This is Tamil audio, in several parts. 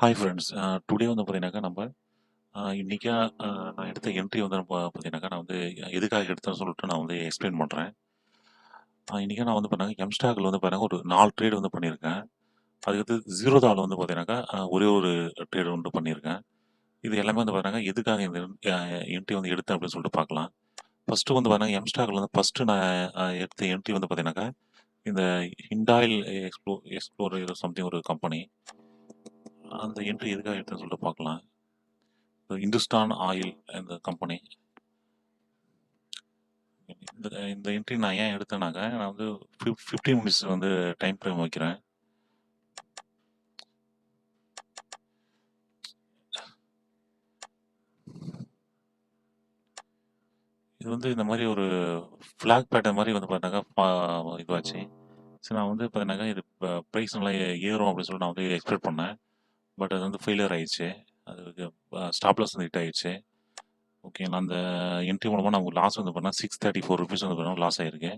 Hi friends. டுடே வந்து பார்த்தீங்கன்னாக்கா, நம்ம இன்னைக்கா நான் எடுத்த என்ட்ரி வந்து பார்த்தீங்கன்னாக்கா, நான் வந்து எதுக்காக எடுத்தேன்னு சொல்லிட்டு நான் வந்து எக்ஸ்பிளைன் பண்ணுறேன். இன்னைக்கா நான் வந்து பார்த்தீங்கன்னா, எம்ஸ்டாக்ல வந்து பார்த்தீங்கன்னா, ஒரு 4 ட்ரேட் வந்து பண்ணியிருக்கேன். அதுக்கடுத்து ஜீரோதால வந்து பார்த்தீங்கன்னாக்கா, ஒரே ஒரு ட்ரேட் வந்து பண்ணியிருக்கேன். இது எல்லாமே வந்து பார்த்தீங்கன்னா, எதுக்காக இந்த என்ட்ரி வந்து எடுத்தேன் அப்படின்னு சொல்லிட்டு பார்க்கலாம். ஃபர்ஸ்ட்டு வந்து பார்த்தீங்கன்னா, எம்ஸ்டாக்ல வந்து ஃபர்ஸ்ட்டு நான் எடுத்த என்ட்ரி வந்து பார்த்தீங்கன்னாக்கா, இந்த ஹிண்டாயில் எக்ஸ்ப்ளோர் ஏதோ சம்திங் ஒரு கம்பெனி. அந்த என்ட்ரி எதுக்காக எடுத்தேன்னு சொல்லிட்டு பார்க்கலாம். இந்துஸ்தான் ஆயில் இந்த கம்பெனி. இந்த என்ட்ரி நான் ஏன் எடுத்தேனாக்கா, நான் வந்து 15 மினிட்ஸ் வந்து டைம் ஃப்ரேம் வைக்கிறேன். இது வந்து இந்த மாதிரி ஒரு ஃப்ளாக் பேட்டர்ன் மாதிரி வந்து பார்த்தாக்கா இதுவாச்சு. சரி, நான் வந்து பார்த்தீங்கன்னாக்கா இது ப்ரைஸ் நல்லா ஏறும் அப்படின்னு சொல்லி நான் வந்து எக்ஸ்பெக்ட் பண்ணேன். பட் அது வந்து ஃபெயிலியர் ஆயிடுச்சு. அது ஸ்டாப் லாஸ் வந்து ஹிட் ஆயிடுச்சு. ஓகே, நான் அந்த என்ட்ரி மூலமாக நான் லாஸ் வந்து பண்ணேன். ₹634 வந்து பண்ண லாஸ் ஆயிருக்கு.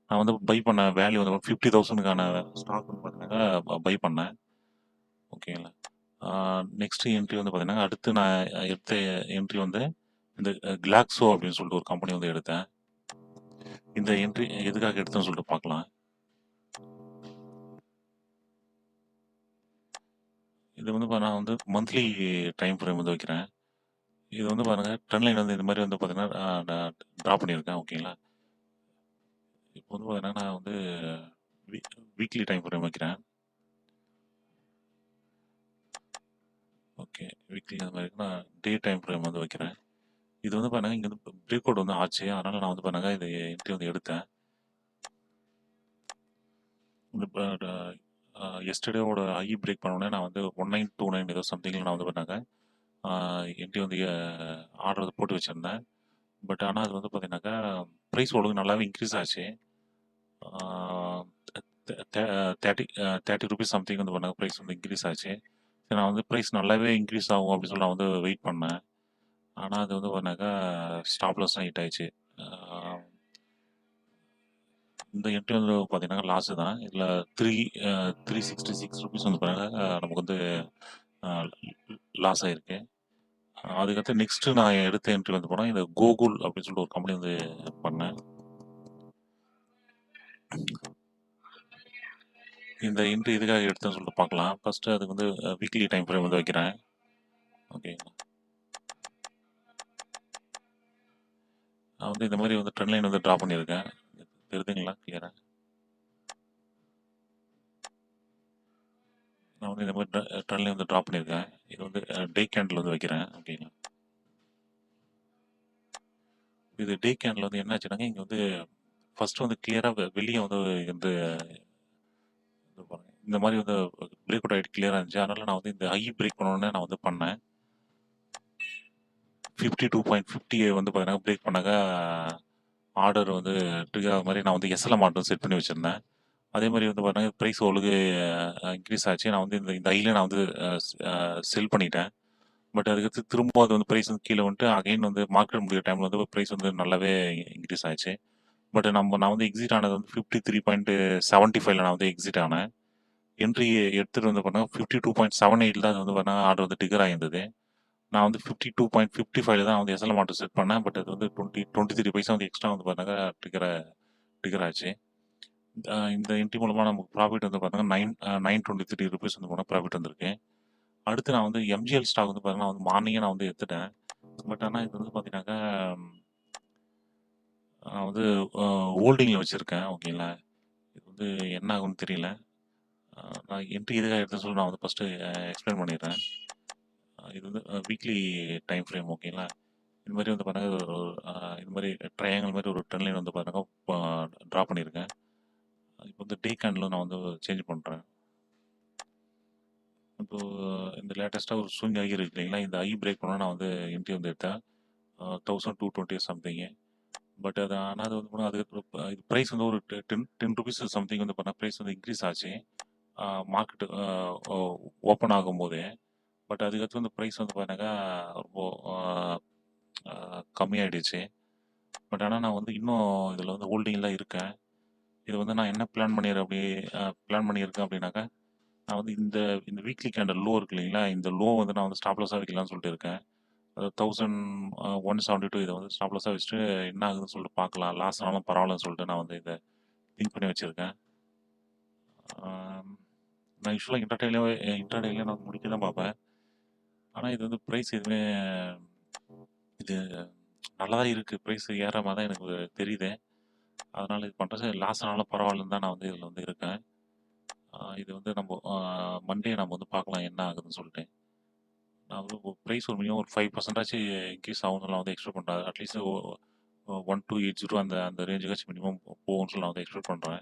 நான் வந்து பை பண்ண வேல்யூ வந்து 50,000க்கான ஸ்டாக் வந்து பார்த்தீங்கன்னாக்கா பை பண்ணேன். ஓகேங்களா. நெக்ஸ்ட் என்ட்ரி வந்து பார்த்தீங்கன்னா, அடுத்து நான் எடுத்த என்ட்ரி வந்து இந்த கிளாக்ஸோ அப்படின்னு சொல்லிட்டு ஒரு கம்பெனி வந்து எடுத்தேன். இந்த என்ட்ரி எதுக்காக எடுத்தேன்னு சொல்லிட்டு பார்க்கலாம். இது வந்து நான் வந்து மந்த்லி டைம் ஃப்ரேம் வந்து வைக்கிறேன். இது வந்து பாருங்க, ட்ரெண்ட் லைன் வந்து இந்த மாதிரி வந்து பார்த்தீங்கன்னா நான் ட்ரா பண்ணியிருக்கேன். ஓகேங்களா. இப்போ வந்து பார்த்தீங்கன்னா நான் வந்து வீக்லி டைம் ஃப்ரேம் வைக்கிறேன். ஓகே, வீக்லி அந்த மாதிரி நான் டே டைம் ஃப்ரேம் வந்து வைக்கிறேன். இது வந்து பாருங்க, இங்கே வந்து பிரேக் அவுட் வந்து ஆச்சு. அதனால நான் வந்து பாருங்க இது என்ட்ரி வந்து எடுத்தேன். எஸ்டர்டேவோட ஹை பிரேக் பண்ணோடனே நான் வந்து 1929 ஏதோ சம்திங்கில் நான் வந்து பண்ணாங்க என்ட்ரி வந்து ஆர்டர் வந்து போட்டு வச்சுருந்தேன். பட் ஆனால் அது வந்து பார்த்தீங்கன்னாக்கா ப்ரைஸ் ஒழுங்கு நல்லாவே இன்க்ரீஸ் ஆச்சு. தேர்ட்டி தேர்ட்டி ருபீஸ் சம்திங் வந்து பண்ணாங்க, ப்ரைஸ் வந்து இன்க்ரீஸ் ஆச்சு. சரி, நான் வந்து ப்ரைஸ் நல்லாவே இன்க்ரீஸ் ஆகும் அப்படின்னு சொல்லி நான் வந்து வெயிட் பண்ணேன். ஆனால் அது வந்து பண்ணாக்கா ஸ்டாப் லாஸ் தான் ஹிட் ஆயிடுச்சு. ஆஹ் இந்த என்ட்ரி வந்து பார்த்தீங்கன்னா லாஸ் தான். இதில் த்ரீ ₹366 வந்து பாருங்க நமக்கு வந்து லாஸ் ஆயிருக்கு. அதுக்கடுத்து நெக்ஸ்ட் நான் எடுத்த என்ட்ரி வந்து போனால் இந்த கோகுல் அப்படின்னு சொல்லிட்டு ஒரு கம்பெனி வந்து பண்ணேன். இந்த என்ட்ரி எதுக்காக எடுத்தேன்னு சொல்லிட்டு பார்க்கலாம். ஃபர்ஸ்ட் அதுக்கு வந்து வீக்லி டைம் ஃப்ரேம் வந்து வைக்கிறேன். ஓகே, நான் வந்து இந்த மாதிரி வந்து ட்ரெண்ட் லைன் வந்து ட்ரா பண்ணியிருக்கேன். தெரியுதுங்களா கிளியரா? நான் வந்து இந்த மாதிரி ட்ரெண்ட் லைன் வந்து ட்ரா பண்ணியிருக்கேன். இது வந்து டே கேண்டில் வந்து வைக்கிறேன். ஓகேங்களா. இது டே கேண்டில் வந்து என்ன ஆச்சுனாங்க, இங்கே வந்து ஃபர்ஸ்ட் வந்து கிளியராக வெளியே வந்து இந்த இது பாருங்க, இந்த மாதிரி வந்து பிரேக் அவுட் ஆகிட்டு கிளியராக இருந்துச்சு. அதனால நான் வந்து இந்த ஹை பிரேக் பண்ணோன்னே நான் வந்து பண்ணேன். 52.50 வந்து பார்த்தீங்கன்னா பிரேக் பண்ணாக்க ஆர்டர் வந்து ட்ரிகர் ஆகிற மாதிரி நான் வந்து எஸ்எல்எம் ஆர்டர் செட் பண்ணி வச்சுருந்தேன். அதே மாதிரி வந்து பார்த்தீங்கன்னா ப்ரைஸ் ஒழுங்கு இன்க்ரீஸ் ஆச்சு. நான் வந்து இந்த இந்த ஐயில் நான் வந்து செல் பண்ணிட்டேன். பட் அதுக்கடுத்து திரும்ப அது வந்து ப்ரைஸ் வந்து கீழே வந்துட்டு அகைன் வந்து மார்க்கெட் முடிகிற டைமில் வந்து ப்ரைஸ் வந்து நல்லாவே இன்க்ரீஸ் ஆச்சு. பட் நான் வந்து எக்ஸிட் ஆனது வந்து 53.75ல நான் வந்து எக்ஸிட் ஆனேன். என்ட்ரி எடுத்துகிட்டு வந்து பண்ணால் 52.78 தான் அது வந்து பண்ணால் ஆர்டர் வந்து டிகர் ஆகிருந்தது. நான் வந்து 52.55 தான் வந்து எஸ்எல்எம் ஆர்டர் செட் பண்ணேன். பட் அது வந்து 23 பைசா வந்து எக்ஸ்ட்ரா வந்து பண்ணாங்க டிகர் ஆச்சு. இந்த என்ட்ரி மூலமாக நமக்கு ப்ராஃபிட் வந்து பார்த்தீங்கன்னா ₹923 வந்து போனால் ப்ராஃபிட் வந்திருக்கு. அடுத்து நான் வந்து எம்ஜிஎல் ஸ்டாக் வந்து பார்த்தீங்கன்னா வந்து மார்னிங்கே நான் வந்து எடுத்துட்டேன். பட் ஆனால் இது வந்து பார்த்தீங்கன்னாக்கா நான் வந்து ஹோல்டிங்கில் வச்சுருக்கேன். ஓகேங்களா. இது வந்து என்ன ஆகும்னு தெரியல. நான் என்ட்ரி எதுக்காக எடுத்தேன்னு சொல்லி நான் வந்து ஃபஸ்ட்டு எக்ஸ்பிளைன் பண்ணிடுறேன். இது வந்து வீக்லி டைம் ஃப்ரேம். ஓகேங்களா. இது மாதிரி வந்து பார்த்தீங்கன்னா இது மாதிரி ட்ரையாங்கிள் மாதிரி ஒரு ட்ரெண்ட் லைன் வந்து பார்த்தீங்கன்னா ட்ரா பண்ணியிருக்கேன். இப்போ வந்து டே கேண்டில் நான் வந்து சேஞ்ச் பண்ணுறேன். இப்போ இந்த லேட்டஸ்ட்டாக ஒரு ஸ்விங் ஆகி இருக்கு இல்லைங்களா, இந்த ஐ பிரேக் பண்ணால் நான் வந்து என்ட்ரி வந்து எடுத்தேன். 1220 சம்திங்கு. பட் அது ஆனால் அது வந்து போனால் அது இது ப்ரைஸ் வந்து ஒரு டென் ருபீஸ் சம்திங் வந்து பண்ணால் ப்ரைஸ் வந்து இன்க்ரீஸ் ஆச்சு மார்க்கெட்டு ஓப்பன் ஆகும்போதே. பட் அதுக்கடுத்து வந்து ப்ரைஸ் வந்து பார்த்தாக்கா ரொம்ப கம்மியாயிடுச்சு. பட் ஆனால் நான் வந்து இன்னும் இதில் வந்து ஹோல்டிங்கில் இருக்கேன். இது வந்து நான் என்ன பிளான் பண்ணியிருக்கேன் அப்படின்னாக்கா, நான் வந்து இந்த இந்த வீக்லி கேண்டல் லோ இருக்கு இல்லைங்களா? இந்த லோ வந்து நான் வந்து ஸ்டாப் லாஸா வைக்கலாம்னு சொல்லிட்டு இருக்கேன். அது 1172 இத வந்து ஸ்டாப் லாஸா வச்சுட்டு என்ன ஆகுதுன்னு சொல்லிட்டு பார்க்கலாம். லாஸ் ஆனாலும் பரவாயில்லன்னு சொல்லிட்டு நான் வந்து இத திங்க் பண்ணி வச்சிருக்கேன். ஆம், நான் யூசுவலா இன்ட்ராடேல நான் முடிக்க தான் பார்ப்பேன். ஆனா இது வந்து பிரைஸ் எதுவுமே இது நல்லா தான் இருக்கு. பிரைஸ் ஏறுற மாரி தான் எனக்கு தெரியுது. அதனால இது பண்றது லாஸ் ஆனாலும் பரவாயில்லன்னு தான் நான் வந்து இதுல வந்து இருக்கேன். இது வந்து நம்ம மண்டே நம்ம வந்து பார்க்கலாம் என்ன ஆகுதுன்னு சொல்லிட்டு. நான் வந்து பிரைஸ் ஒரு மினிமம் ஒரு 5% ஆச்சு இன்க்ரீஸ் ஆகும்னு நான் வந்து எக்ஸ்பெக்ட் பண்றேன். அட்லீஸ்ட் 1280 அந்த அந்த ரேஞ்சுக்காச்சும் மினிமம் போகும்னு சொல்லி நான் வந்து எக்ஸ்பெக்ட் பண்றேன்.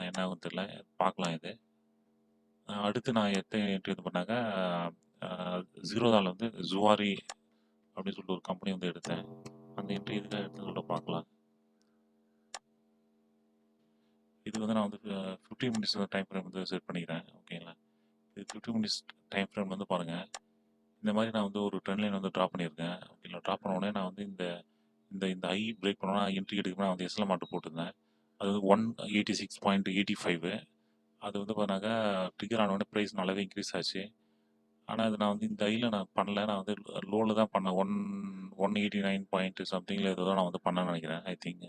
என்ன ஆகும்னு தெரியல. பார்க்கலாம் இது. அடுத்து நான் என்ட்ரி இது பண்ணாங்க ஜீரோதால வந்து ஜுவாரி அப்படின்னு சொல்லிட்டு ஒரு கம்பெனி வந்து எடுத்தேன். அந்த என்ட்ரி இதுக்காக எடுத்து சொல்லிட்டு பார்க்கலாம். இது வந்து நான் வந்து 15 மினிட்ஸ் டைம் ஃப்ரேம் வந்து செட் பண்ணிக்கிறேன். ஓகேங்களா? இது 15 மினிட்ஸ் டைம் ஃப்ரேம் வந்து பாருங்க. இந்த மாதிரி நான் வந்து ஒரு ட்ரெண்ட் லைன் வந்து ட்ரா பண்ணியிருக்கேன். ஓகேங்களா? ட்ரா பண்ண உடனே நான் வந்து இந்த இந்த இந்த ஐ பிரேக் பண்ணோன்னா என்ட்ரி எடுக்கணும்னா நான் வந்து எஸ்எல்எம் அமௌண்ட் போட்டிருந்தேன். அது வந்து 186.85. அது வந்து பார்த்தீங்கன்னாக்கா ட்ரிகர் ஆன உடனே ப்ரைஸ் நல்லாவே இன்க்ரீஸ் ஆச்சு. ஆனால் அது நான் வந்து இந்த ஐயில் நான் பண்ணல. நான் வந்து லோவில் தான் பண்ணேன். 189 பாயிண்ட் சம்திங்கில் ஏதோ தான் நான் வந்து பண்ணேன்னு நினைக்கிறேன். ஐ திங்க்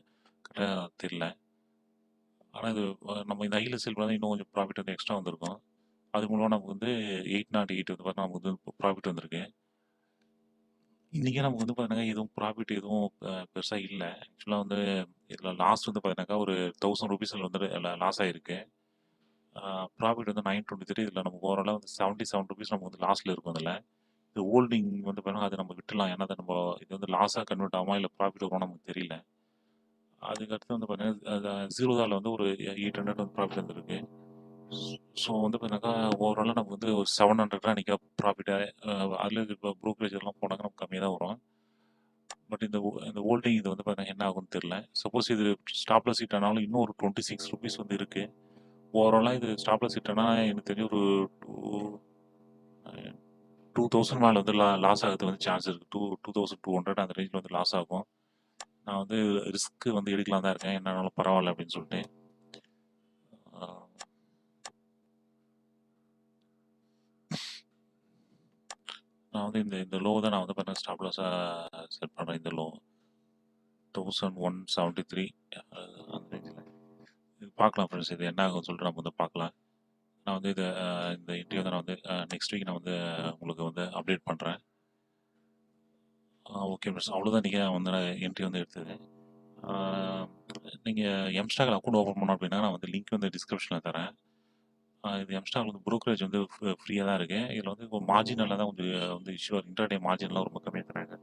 கரெக்டாக தெரியல. ஆனால் இது நம்ம இந்த ஐயில் செல் பண்ணால் இன்னும் கொஞ்சம் ப்ராஃபிட் வந்து எக்ஸ்ட்ரா வந்திருக்கும். அது மூலமாக நமக்கு வந்து 808 வந்து பார்த்தா நமக்கு வந்து ப்ராஃபிட் வந்திருக்கு. இன்றைக்கி நமக்கு வந்து பார்த்தீங்கன்னா எதுவும் ப்ராஃபிட் எதுவும் பெருசாக இல்லை. ஆக்சுவலாக வந்து இதில் லாஸ் வந்து பார்த்தீங்கன்னாக்கா ஒரு 1000 ருபீஸில் வந்து லாஸ் ஆகிருக்கு. ப்ராஃபிட் வந்து 923. இதில் நமக்கு ஓவராலாக வந்து 77 ருபீஸ் நமக்கு வந்து லாஸில் இருக்கும். அதில் இது ஹோல்டிங் வந்து பார்த்தீங்கன்னா அதை நம்ம விட்டுலாம். ஏன்னா அதை நம்ம இது வந்து லாஸாக கன்வெர்ட் ஆகுமா இல்லை ப்ராஃபிட் வருமா நமக்கு தெரியல. அதுக்கடுத்து வந்து பார்த்தீங்கன்னா ஜீரோதாவில் வந்து ஒரு 800 வந்து ப்ராஃபிட் வந்துருக்கு. ஸோ வந்து பார்த்தீங்கன்னாக்கா ஓவராலாக நமக்கு வந்து ஒரு 700 தான் நிற்க ப்ராஃபிட்டாக. அதில் இப்போ ப்ரோக்கரேஜ் எல்லாம் போனாங்க நமக்கு கம்மியாக தான் வரும். பட் இந்த ஹோல்டிங் இது வந்து பார்த்தீங்கன்னா என்ன ஆகும்னு தெரியல. சப்போஸ் இது ஸ்டாப் லாஸ் ஹிட் ஆனாலும் இன்னும் ஒரு 26 ருபீஸ் வந்து இருக்குது. ஓவராலாக இது ஸ்டாப் லாஸ் ஹிட் ஆனால் எனக்கு தெரிஞ்சு ஒரு 2000 மேலே வந்து லாஸ் ஆகிறது வந்து சான்ஸ் இருக்குது. 2200 அந்த ரேஞ்சில் வந்து லாஸ் ஆகும். நான் வந்து ரிஸ்க் வந்து எடுக்கலாம் தான் இருக்கேன். என்னன்னாலும் பரவாயில்ல அப்படின்னு சொல்லிட்டு. நான் வந்து இந்த இந்த லோ தான் நான் வந்து பார்த்தா ஸ்டாப் லாஸாக செட் பண்ணுறேன். இந்த லோ 1173 அந்த ரேஞ்சில் இது பார்க்கலாம் ஃப்ரெண்ட்ஸ். இது என்ன ஆகும்னு சொல்லிட்டு நம்ம வந்து பார்க்கலாம். நான் வந்து இந்த இன்டர்வியூ வந்து நான் வந்து நெக்ஸ்ட் வீக் நான் வந்து உங்களுக்கு வந்து அப்டேட் பண்ணுறேன். ஓகே ஃப்ரெண்ட்ஸ், அவ்வளோதான் இன்றைக்கி நான் வந்து என்ட்ரி வந்து எடுத்தது. நீங்கள் எம்ஸ்டாகில் அக்கௌண்ட் ஓப்பன் பண்ணோம் அப்படின்னா நான் வந்து லிங்க் வந்து டிஸ்கிரிப்ஷனில் தரேன். இது எம்ஸ்டாகில் வந்து ப்ரோக்கரேஜ் வந்து ஃப்ரீயாக தான் இருக்குது. இதில் வந்து இப்போ மார்ஜினெல்லாம் தான் வந்து இஷ்யூ இன்டர்டே மார்ஜின்லாம் ரொம்ப கம்மியாக தராங்க.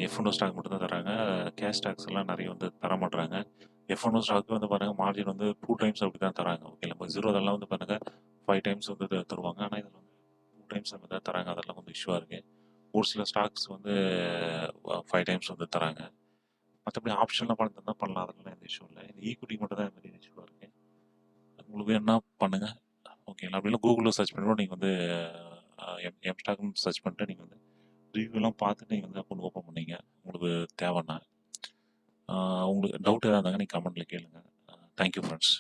F&O ஸ்டாக் மட்டும் தான் தராங்க. கேஷ் ஸ்டாக்ஸ் எல்லாம் நிறைய வந்து தர மாட்டுறாங்க. F&O ஸ்டாக்கு வந்து பாருங்கள் மார்ஜின் வந்து 2 டைம்ஸ் அப்படி தான் தராங்க. ஓகே, நம்ம ஜீரோதெல்லாம் வந்து பாருங்கள் 5 டைம்ஸ் வந்து தருவாங்க. ஆனால் இதில் வந்து 2 டைம்ஸ் அப்படி தான் தராங்க. அதெல்லாம் கொஞ்சம் இஷ்யூவாக இருக்குது. ஒரு சில ஸ்டாக்ஸ் வந்து 5 டைம்ஸ் வந்து தராங்க. மற்றபடி ஆப்ஷன்லாம் பணம் தந்தால் பண்ணலாம். அதெல்லாம் எந்த இஷ்யூ இல்லை. இந்த ஈக்விட்டி மட்டும் தான் இந்த மாதிரி இஷ்யூவாக இருக்குது. உங்களுக்கு வேணும்னா பண்ணுங்கள். ஓகேங்களா? அப்படிலாம் கூகுளில் சர்ச் பண்ணி கூட நீங்கள் வந்து எம்ஸ்டாக்னு சர்ச் பண்ணிட்டு நீங்கள் வந்து ரிவ்யூலாம் பார்த்துட்டு நீங்கள் வந்து அக்கௌண்ட் ஓப்பன் பண்ணீங்க உங்களுக்கு தேவைன்னா. உங்களுக்கு டவுட் ஏதாவது இருந்தாங்க நீங்கள் கமெண்ட்டில் கேளுங்கள். Thank you friends.